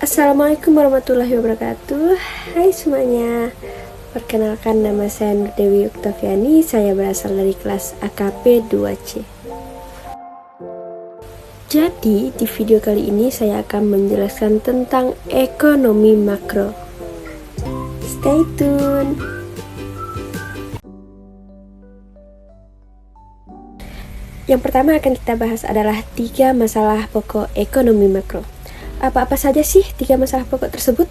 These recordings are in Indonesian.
Assalamualaikum warahmatullahi wabarakatuh. Hai semuanya. Perkenalkan, nama saya Nur Dewi Oktaviani. Saya berasal dari kelas AKP 2C. Jadi di video kali ini saya akan menjelaskan tentang ekonomi makro. Stay tune. Yang pertama akan kita bahas adalah 3 masalah pokok ekonomi makro. Apa-apa saja sih 3 masalah pokok tersebut?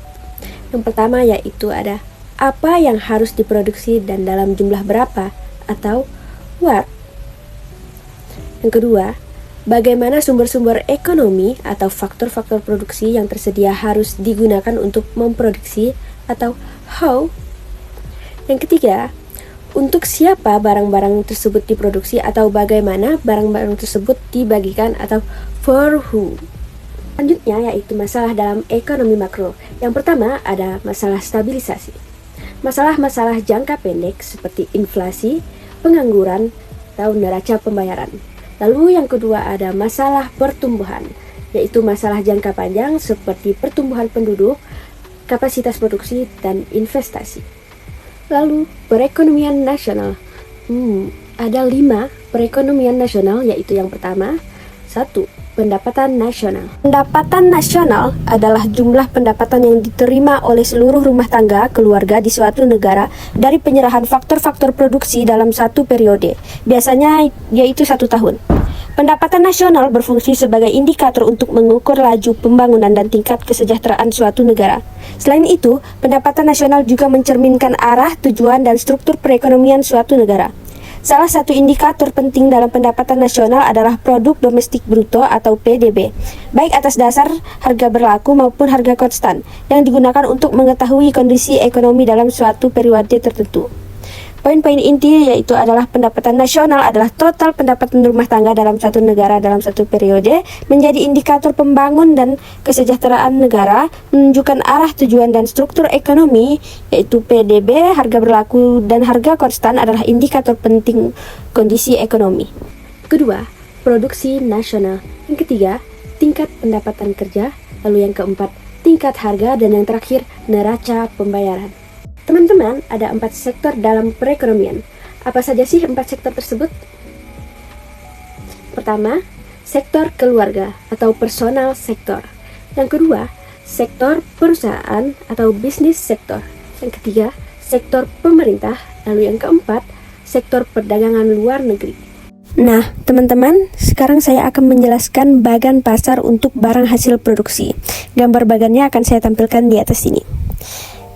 Yang pertama yaitu ada apa yang harus diproduksi dan dalam jumlah berapa, atau what. Yang kedua, bagaimana sumber-sumber ekonomi atau faktor-faktor produksi yang tersedia harus digunakan untuk memproduksi, atau how. Yang ketiga, untuk siapa barang-barang tersebut diproduksi atau bagaimana barang-barang tersebut dibagikan, atau for who. Selanjutnya yaitu masalah dalam ekonomi makro. Yang pertama ada masalah stabilisasi. Masalah-masalah jangka pendek seperti inflasi, pengangguran, atau neraca pembayaran. Lalu yang kedua ada masalah pertumbuhan, yaitu masalah jangka panjang seperti pertumbuhan penduduk, kapasitas produksi, dan investasi. Lalu perekonomian nasional. Ada 5 perekonomian nasional, yaitu yang pertama, 1. Pendapatan nasional. Pendapatan nasional adalah jumlah pendapatan yang diterima oleh seluruh rumah tangga keluarga di suatu negara dari penyerahan faktor-faktor produksi dalam satu periode, biasanya yaitu 1 tahun. Pendapatan nasional berfungsi sebagai indikator untuk mengukur laju pembangunan dan tingkat kesejahteraan suatu negara. Selain itu, pendapatan nasional juga mencerminkan arah, tujuan, dan struktur perekonomian suatu negara. Salah satu indikator penting dalam pendapatan nasional adalah produk domestik bruto atau PDB, baik atas dasar harga berlaku maupun harga konstan, yang digunakan untuk mengetahui kondisi ekonomi dalam suatu periode tertentu. Poin-poin inti yaitu adalah pendapatan nasional adalah total pendapatan rumah tangga dalam satu negara dalam satu periode, menjadi indikator pembangun dan kesejahteraan negara, menunjukkan arah, tujuan, dan struktur ekonomi, yaitu PDB, harga berlaku, dan harga konstan adalah indikator penting kondisi ekonomi. Kedua, produksi nasional. Yang ketiga, tingkat pendapatan kerja. Lalu yang keempat, tingkat harga, dan yang terakhir, neraca pembayaran. Teman-teman, ada 4 sektor dalam perekonomian. Apa saja sih 4 sektor tersebut? Pertama, sektor keluarga atau personal sektor. Yang kedua, sektor perusahaan atau bisnis sektor. Yang ketiga, sektor pemerintah. Lalu yang keempat, sektor perdagangan luar negeri. Nah, teman-teman, sekarang saya akan menjelaskan bagan pasar untuk barang hasil produksi. Gambar bagannya akan saya tampilkan di atas sini,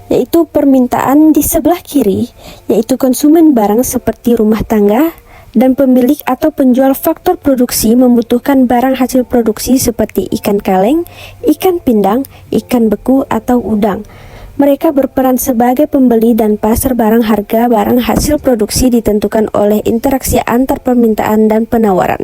yaitu permintaan di sebelah kiri, yaitu konsumen barang seperti rumah tangga, dan pemilik atau penjual faktor produksi membutuhkan barang hasil produksi seperti ikan kaleng, ikan pindang, ikan beku, atau udang. Mereka berperan sebagai pembeli, dan pasar barang harga barang hasil produksi ditentukan oleh interaksi antar permintaan dan penawaran.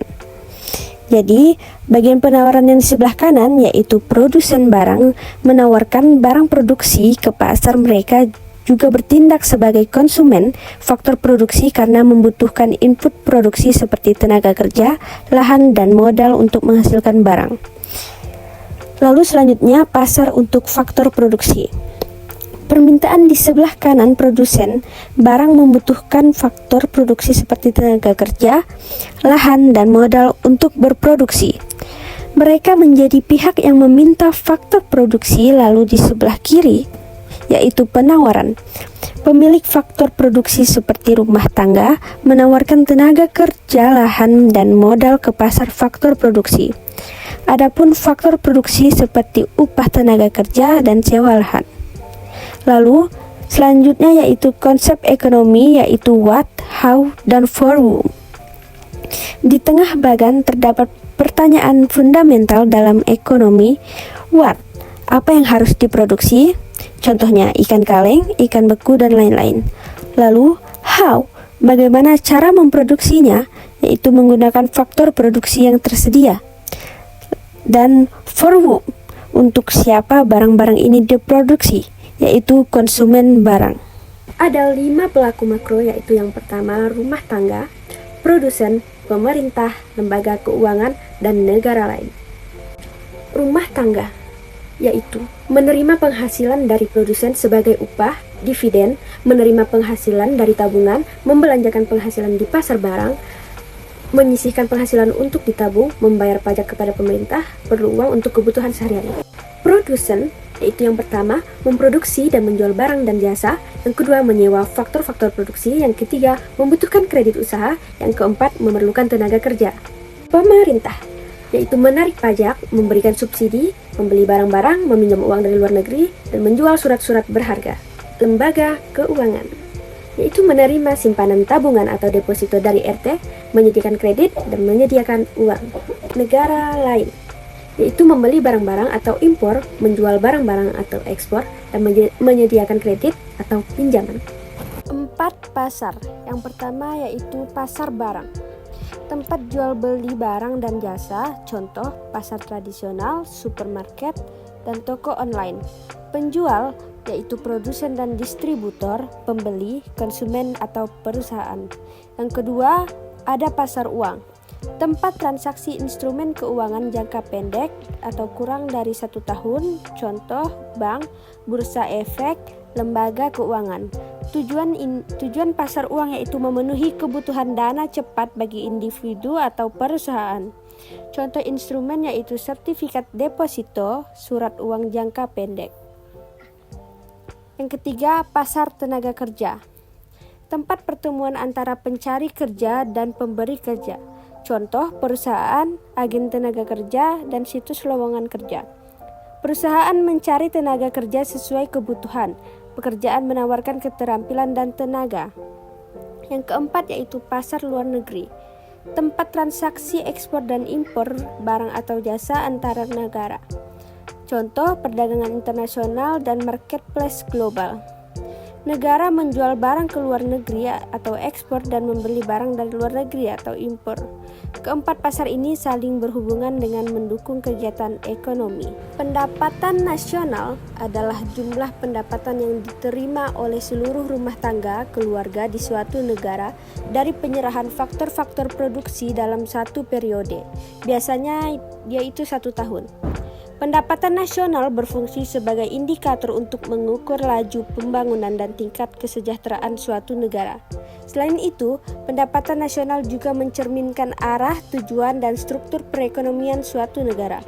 Jadi, bagian penawaran yang di sebelah kanan yaitu produsen barang menawarkan barang produksi ke pasar. Mereka juga bertindak sebagai konsumen faktor produksi karena membutuhkan input produksi seperti tenaga kerja, lahan, dan modal untuk menghasilkan barang. Lalu selanjutnya pasar untuk faktor produksi. Permintaan di sebelah kanan produsen barang membutuhkan faktor produksi seperti tenaga kerja, lahan, dan modal untuk berproduksi. Mereka menjadi pihak yang meminta faktor produksi. Lalu di sebelah kiri yaitu penawaran. Pemilik faktor produksi seperti rumah tangga menawarkan tenaga kerja, lahan, dan modal ke pasar faktor produksi. Adapun faktor produksi seperti upah tenaga kerja dan sewa lahan. Lalu selanjutnya yaitu konsep ekonomi, yaitu what, how, dan for whom. Di tengah bagan terdapat pertanyaan fundamental dalam ekonomi. What, apa yang harus diproduksi? Contohnya ikan kaleng, ikan beku, dan lain-lain. Lalu how, bagaimana cara memproduksinya? Yaitu menggunakan faktor produksi yang tersedia. Dan for whom, untuk siapa barang-barang ini diproduksi? Yaitu konsumen barang. Ada 5 pelaku makro, yaitu yang pertama rumah tangga, produsen, pemerintah, lembaga keuangan, dan negara lain. Rumah tangga yaitu menerima penghasilan dari produsen sebagai upah, dividen, menerima penghasilan dari tabungan, membelanjakan penghasilan di pasar barang, menyisihkan penghasilan untuk ditabung, membayar pajak kepada pemerintah, perlu uang untuk kebutuhan sehari-hari. Produsen, yaitu yang pertama, memproduksi dan menjual barang dan jasa, yang kedua, menyewa faktor-faktor produksi, yang ketiga, membutuhkan kredit usaha, yang keempat, memerlukan tenaga kerja. Pemerintah, yaitu menarik pajak, memberikan subsidi, membeli barang-barang, meminjam uang dari luar negeri, dan menjual surat-surat berharga. Lembaga keuangan, yaitu menerima simpanan tabungan atau deposito dari RT, menyediakan kredit, dan menyediakan uang. Negara lain, yaitu membeli barang-barang atau impor, menjual barang-barang atau ekspor, dan menyediakan kredit atau pinjaman. 4 pasar. Yang pertama yaitu pasar barang. Tempat jual beli barang dan jasa, contoh pasar tradisional, supermarket, dan toko online. Penjual yaitu produsen dan distributor, pembeli, konsumen atau perusahaan. Yang kedua, ada pasar uang. Tempat transaksi instrumen keuangan jangka pendek atau kurang dari 1 tahun, contoh bank, bursa efek, lembaga keuangan. Tujuan pasar uang yaitu memenuhi kebutuhan dana cepat bagi individu atau perusahaan. Contoh instrumen yaitu sertifikat deposito, surat uang jangka pendek. Yang ketiga, pasar tenaga kerja. Tempat pertemuan antara pencari kerja dan pemberi kerja. Contoh perusahaan, agen tenaga kerja, dan situs lowongan kerja. Perusahaan mencari tenaga kerja sesuai kebutuhan. Pekerjaan menawarkan keterampilan dan tenaga. Yang keempat yaitu pasar luar negeri. Tempat transaksi ekspor dan impor barang atau jasa antara negara. Contoh perdagangan internasional dan marketplace global. Negara menjual barang ke luar negeri atau ekspor dan membeli barang dari luar negeri atau impor. Keempat pasar ini saling berhubungan dengan mendukung kegiatan ekonomi. Pendapatan nasional adalah jumlah pendapatan yang diterima oleh seluruh rumah tangga keluarga di suatu negara dari penyerahan faktor-faktor produksi dalam satu periode, biasanya yaitu 1 tahun. Pendapatan nasional berfungsi sebagai indikator untuk mengukur laju pembangunan dan tingkat kesejahteraan suatu negara. Selain itu, pendapatan nasional juga mencerminkan arah, tujuan, dan struktur perekonomian suatu negara.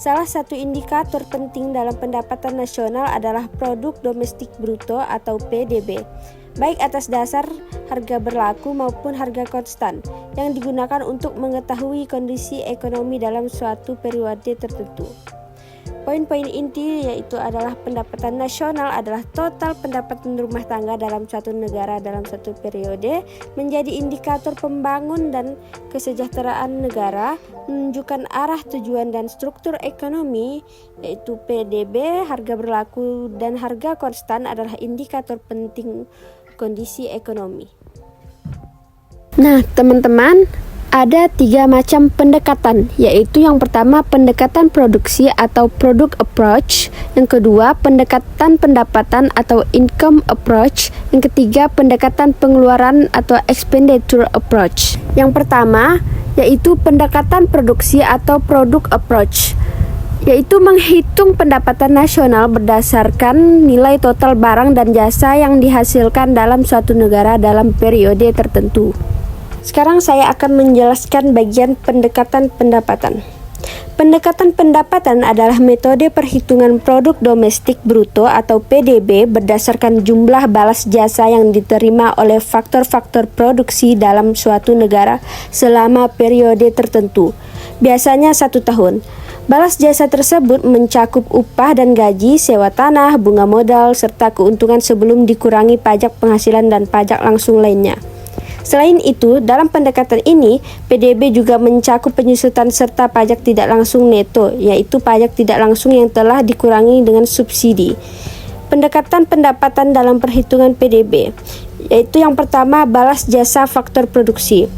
Salah satu indikator penting dalam pendapatan nasional adalah produk domestik bruto atau PDB, baik atas dasar harga berlaku maupun harga konstan, yang digunakan untuk mengetahui kondisi ekonomi dalam suatu periode tertentu. Poin-poin inti yaitu adalah pendapatan nasional adalah total pendapatan rumah tangga dalam suatu negara dalam satu periode, menjadi indikator pembangun dan kesejahteraan negara, menunjukkan arah, tujuan, dan struktur ekonomi, yaitu PDB, harga berlaku, dan harga konstan adalah indikator penting kondisi ekonomi. Nah, teman-teman, ada 3 macam pendekatan, yaitu yang pertama pendekatan produksi atau product approach, yang kedua pendekatan pendapatan atau income approach, yang ketiga pendekatan pengeluaran atau expenditure approach. Yang pertama yaitu pendekatan produksi atau product approach, yaitu menghitung pendapatan nasional berdasarkan nilai total barang dan jasa yang dihasilkan dalam suatu negara dalam periode tertentu. Sekarang saya akan menjelaskan bagian pendekatan pendapatan. Pendekatan pendapatan adalah metode perhitungan produk domestik bruto atau PDB berdasarkan jumlah balas jasa yang diterima oleh faktor-faktor produksi dalam suatu negara selama periode tertentu, biasanya 1 tahun. Balas jasa tersebut mencakup upah dan gaji, sewa tanah, bunga modal, serta keuntungan sebelum dikurangi pajak penghasilan dan pajak langsung lainnya. Selain itu, dalam pendekatan ini, PDB juga mencakup penyusutan serta pajak tidak langsung neto, yaitu pajak tidak langsung yang telah dikurangi dengan subsidi. Pendekatan pendapatan dalam perhitungan PDB, yaitu yang pertama balas jasa faktor produksi,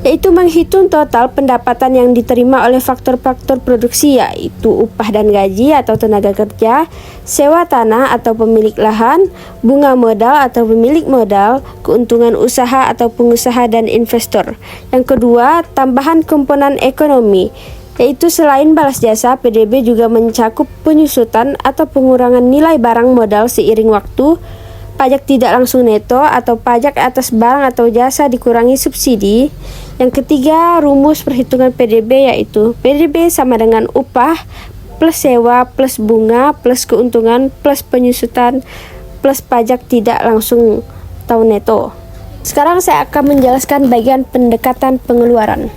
yaitu menghitung total pendapatan yang diterima oleh faktor-faktor produksi, yaitu upah dan gaji atau tenaga kerja, sewa tanah atau pemilik lahan, bunga modal atau pemilik modal, keuntungan usaha atau pengusaha dan investor. Yang kedua, tambahan komponen ekonomi, yaitu selain balas jasa, PDB juga mencakup penyusutan atau pengurangan nilai barang modal seiring waktu, pajak tidak langsung neto atau pajak atas barang atau jasa dikurangi subsidi. Yang ketiga, rumus perhitungan PDB yaitu PDB sama dengan upah plus sewa plus bunga plus keuntungan plus penyusutan plus pajak tidak langsung atau neto. Sekarang saya akan menjelaskan bagian pendekatan pengeluaran.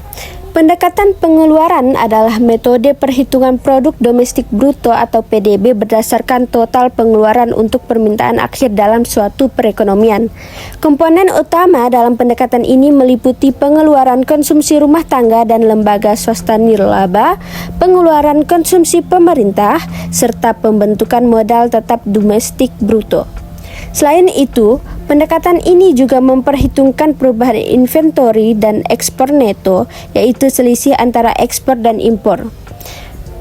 Pendekatan pengeluaran adalah metode perhitungan produk domestik bruto atau PDB berdasarkan total pengeluaran untuk permintaan akhir dalam suatu perekonomian. Komponen utama dalam pendekatan ini meliputi pengeluaran konsumsi rumah tangga dan lembaga swasta nirlaba, pengeluaran konsumsi pemerintah, serta pembentukan modal tetap domestik bruto. Selain itu, pendekatan ini juga memperhitungkan perubahan inventory dan ekspor neto, yaitu selisih antara ekspor dan impor.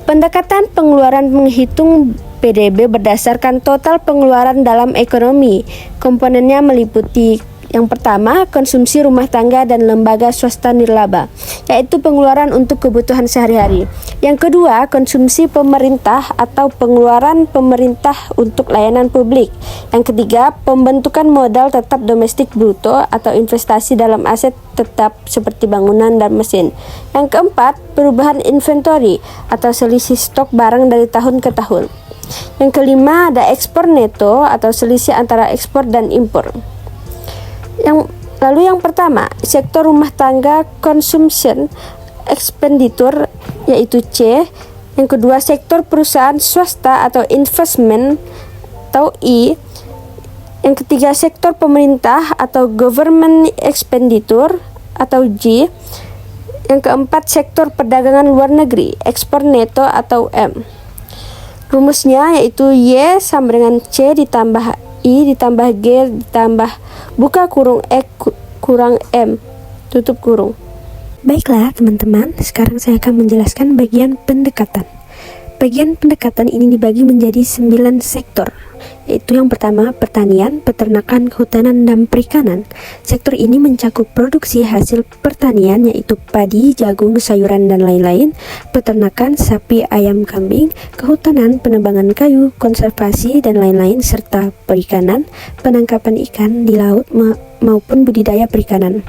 Pendekatan pengeluaran menghitung PDB berdasarkan total pengeluaran dalam ekonomi. Komponennya meliputi yang pertama, konsumsi rumah tangga dan lembaga swasta nirlaba, yaitu pengeluaran untuk kebutuhan sehari-hari. Yang kedua, konsumsi pemerintah atau pengeluaran pemerintah untuk layanan publik. Yang ketiga, pembentukan modal tetap domestik bruto atau investasi dalam aset tetap seperti bangunan dan mesin. Yang keempat, perubahan inventory atau selisih stok barang dari tahun ke tahun. Yang kelima, ada ekspor neto atau selisih antara ekspor dan impor. Lalu yang pertama, sektor rumah tangga consumption expenditure yaitu C. Yang kedua, sektor perusahaan swasta atau investment atau I. Yang ketiga, sektor pemerintah atau government expenditure atau G. Yang keempat, sektor perdagangan luar negeri ekspor neto atau M. Rumusnya yaitu Y sama dengan C ditambah I ditambah G ditambah buka kurung E kurang M tutup kurung. Baiklah teman-teman, sekarang saya akan menjelaskan bagian pendekatan. Bagian pendekatan ini dibagi menjadi 9 sektor, yaitu yang pertama pertanian, peternakan, kehutanan, dan perikanan. Sektor ini mencakup produksi hasil pertanian yaitu padi, jagung, sayuran, dan lain-lain, peternakan, sapi, ayam, kambing, kehutanan, penebangan kayu, konservasi, dan lain-lain, serta perikanan, penangkapan ikan di laut maupun budidaya perikanan.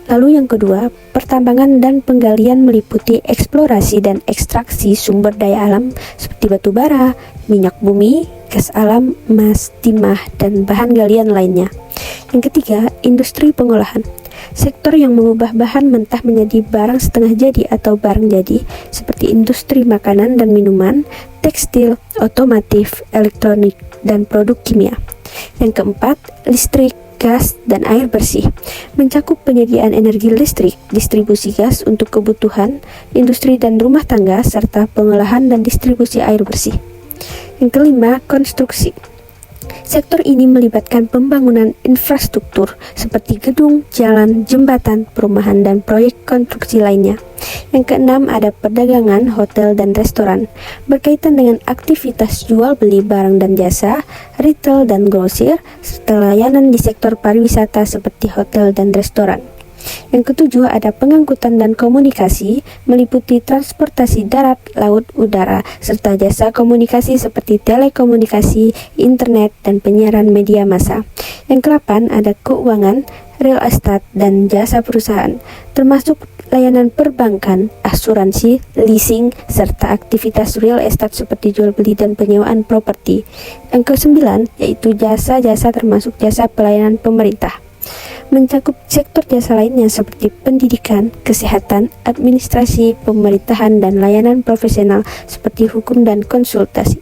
Lalu yang kedua, pertambangan dan penggalian meliputi eksplorasi dan ekstraksi sumber daya alam seperti batu bara, minyak bumi, gas alam, emas, timah, dan bahan galian lainnya. Yang ketiga, industri pengolahan. Sektor yang mengubah bahan mentah menjadi barang setengah jadi atau barang jadi seperti industri makanan dan minuman, tekstil, otomotif, elektronik, dan produk kimia. Yang keempat, listrik, gas, dan air bersih mencakup penyediaan energi listrik, distribusi gas untuk kebutuhan industri dan rumah tangga, serta pengolahan dan distribusi air bersih. Yang kelima, konstruksi. Sektor ini melibatkan pembangunan infrastruktur seperti gedung, jalan, jembatan, perumahan, dan proyek konstruksi lainnya. Yang keenam, ada perdagangan, hotel, dan restoran berkaitan dengan aktivitas jual beli barang dan jasa, retail dan grosir, serta layanan di sektor pariwisata seperti hotel dan restoran. Yang ketujuh, ada pengangkutan dan komunikasi meliputi transportasi darat, laut, udara, serta jasa komunikasi seperti telekomunikasi, internet, dan penyiaran media massa. Yang kedelapan, ada keuangan, real estate, dan jasa perusahaan, termasuk layanan perbankan, asuransi, leasing, serta aktivitas real estate seperti jual beli dan penyewaan properti. Yang kesembilan, yaitu jasa-jasa termasuk jasa pelayanan pemerintah. Mencakup sektor jasa lainnya seperti pendidikan, kesehatan, administrasi, pemerintahan, dan layanan profesional seperti hukum dan konsultasi.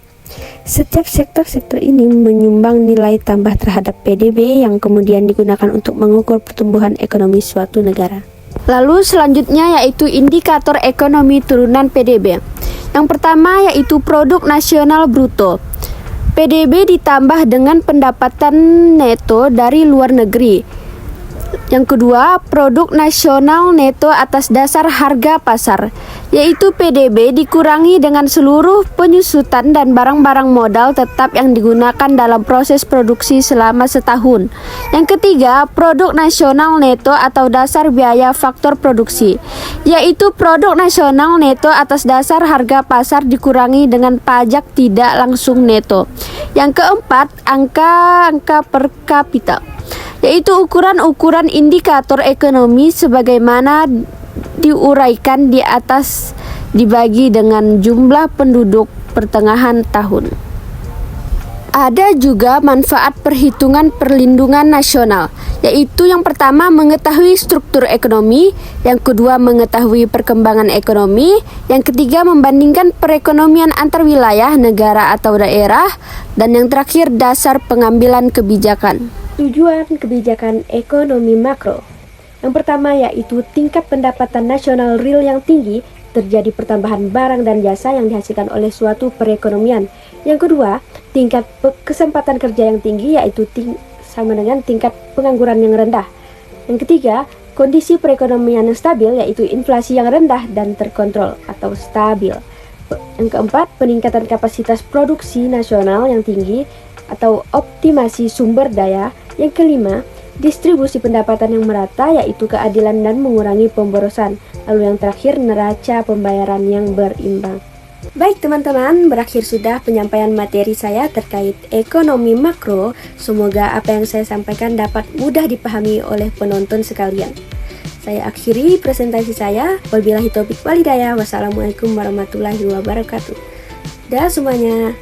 Setiap sektor-sektor ini menyumbang nilai tambah terhadap PDB yang kemudian digunakan untuk mengukur pertumbuhan ekonomi suatu negara. Lalu selanjutnya yaitu indikator ekonomi turunan PDB. Yang pertama yaitu produk nasional bruto. PDB ditambah dengan pendapatan neto dari luar negeri. Yang kedua, produk nasional neto atas dasar harga pasar, yaitu PDB dikurangi dengan seluruh penyusutan dan barang-barang modal tetap yang digunakan dalam proses produksi selama setahun. Yang ketiga, produk nasional neto atau dasar biaya faktor produksi, yaitu produk nasional neto atas dasar harga pasar dikurangi dengan pajak tidak langsung neto. Yang keempat, angka per kapita, yaitu ukuran-ukuran indikator ekonomi sebagaimana diuraikan di atas dibagi dengan jumlah penduduk pertengahan tahun. Ada juga manfaat perhitungan perlindungan nasional, yaitu yang pertama mengetahui struktur ekonomi, yang kedua mengetahui perkembangan ekonomi, yang ketiga membandingkan perekonomian antar wilayah, negara atau daerah, dan yang terakhir dasar pengambilan kebijakan. Tujuan kebijakan ekonomi makro. Yang pertama yaitu tingkat pendapatan nasional real yang tinggi, terjadi pertambahan barang dan jasa yang dihasilkan oleh suatu perekonomian. Yang kedua, tingkat kesempatan kerja yang tinggi, yaitu sama dengan tingkat pengangguran yang rendah. Yang ketiga, kondisi perekonomian yang stabil, yaitu inflasi yang rendah dan terkontrol atau stabil. Yang keempat, peningkatan kapasitas produksi nasional yang tinggi atau optimasi sumber daya. Yang kelima, distribusi pendapatan yang merata, yaitu keadilan dan mengurangi pemborosan. Lalu yang terakhir, neraca pembayaran yang berimbang. Baik teman-teman, berakhir sudah penyampaian materi saya terkait ekonomi makro. Semoga apa yang saya sampaikan dapat mudah dipahami oleh penonton sekalian. Saya akhiri presentasi saya. Wabillahi taufiq walhidayah. Wassalamualaikum warahmatullahi wabarakatuh. Dah semuanya.